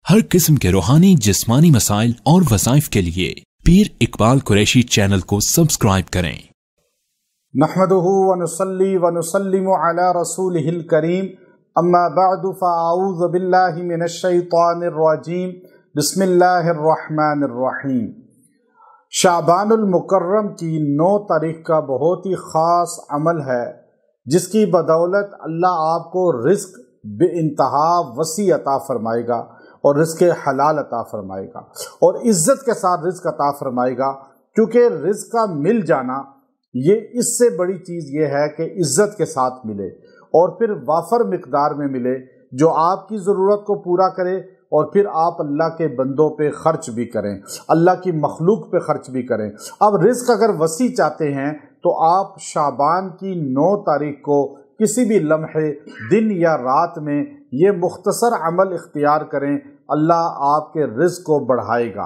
हर किस्म के रूहानी जिस्मानी मसाइल और वज़ाइफ के लिए पीर इकबाल कुरैशी चैनल को सब्सक्राइब करें। नहमदुहु व नुसल्ली व नुसल्लिमु अला रसूलिहिल करीम, अम्मा बअदु फ़अऊज़ु बिल्लाहि मिनश शैतानिर रजीम, बिस्मिल्लाहिर रहमानिर रहीम। शाबानुल मुकर्रम की 9 तारीख का बहुत ही ख़ास अमल है जिसकी बदौलत अल्लाह आपको रिज़्क़ बेइंतहा वसी अता फरमाएगा और रिज़्क़ हलाल अता फरमाएगा और इज़्ज़त के साथ रिज़्क़ अता फरमाएगा। क्योंकि रिज़्क़ का मिल जाना ये इससे बड़ी चीज़ ये है कि इज़्ज़त के साथ मिले और फिर वाफर मिक़दार में मिले जो आपकी ज़रूरत को पूरा करे और फिर आप अल्लाह के बंदों पे ख़र्च भी करें, अल्लाह की मखलूक पे ख़र्च भी करें। अब रिज़्क़ अगर वसी चाहते हैं तो आप शाबान की 9 तारीख को किसी भी लम्हे दिन या रात में ये मुख्तसर अमल इख्तियार करें। अल्लाह आपके रिज़्क़ को बढ़ाएगा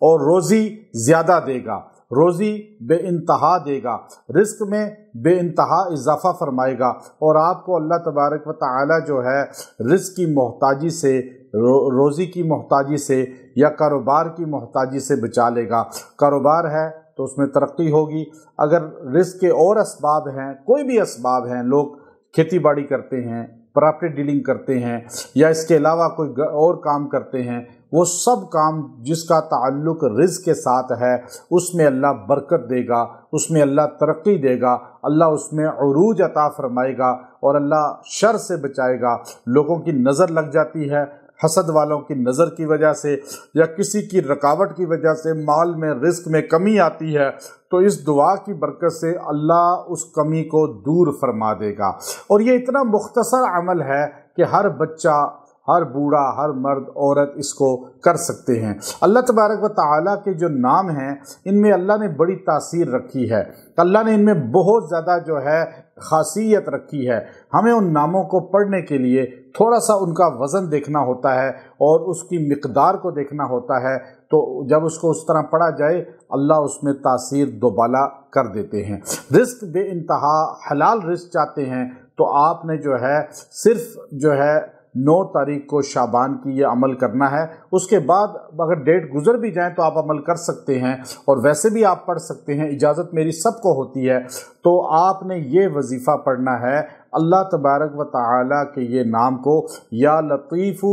और रोज़ी ज़्यादा देगा, रोज़ी बेइंतहा देगा, रिज़्क़ में बेइंतहा इजाफ़ा फरमाएगा और आपको अल्लाह तबारक व तआला जो है रिज़्क़ की मोहताजी से, रोज़ी की मोहताजी से या कारोबार की मोहताजी से बचा लेगा। कारोबार है तो उसमें तरक्की होगी। अगर रिज़्क़ के और असबाब हैं, कोई भी असबाब हैं, लोग खेती बाड़ी करते हैं, प्रॉपर्टी डीलिंग करते हैं या इसके अलावा कोई और काम करते हैं, वो सब काम जिसका ताल्लुक रिज़्क़ के साथ है उसमें अल्लाह बरकत देगा, उसमें अल्लाह तरक्की देगा, अल्लाह उसमें उरूज अता फरमाएगा और अल्लाह शर से बचाएगा। लोगों की नज़र लग जाती है, हसद वालों की नज़र की वजह से या किसी की रुकावट की वजह से माल में रिज़्क़ में कमी आती है, तो इस दुआ की बरकत से अल्लाह उस कमी को दूर फरमा देगा। और ये इतना मुख्तसर अमल है कि हर बच्चा, हर बूढ़ा, हर मर्द औरत इसको कर सकते हैं। अल्लाह तबारक व तआला के जो नाम हैं इनमें अल्लाह ने बड़ी तासीर रखी है, अल्लाह ने इनमें बहुत ज़्यादा जो है खासियत रखी है। हमें उन नामों को पढ़ने के लिए थोड़ा सा उनका वज़न देखना होता है और उसकी मिक़दार को देखना होता है, तो जब उसको उस तरह पढ़ा जाए अल्लाह उसमें तासीर दोबाला कर देते हैं। रिज़्क़ बेइंतहा हलाल रिज़्क़ चाहते हैं तो आपने जो है सिर्फ जो है 9 तारीख को शाबान की ये अमल करना है। उसके बाद अगर डेट गुजर भी जाए तो आप अमल कर सकते हैं और वैसे भी आप पढ़ सकते हैं, इजाज़त मेरी सबको होती है। तो आपने ये वजीफ़ा पढ़ना है अल्लाह तबारक व तआला के ये नाम को, या लतीफ़ू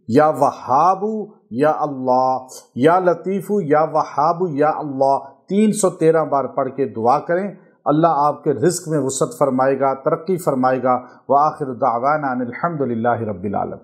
या वहाबू या अल्लाह, या लतीफ़ू या वहाबू या अल्लाह 313 बार पढ़ के दुआ करें। अल्लाह आपके रिज़्क़ में वसअत फरमाएगा, तरक्की फरमाएगा। व आखिर दावाना अनिल हम्दुलिल्लाहि रब्बिल आलमीन।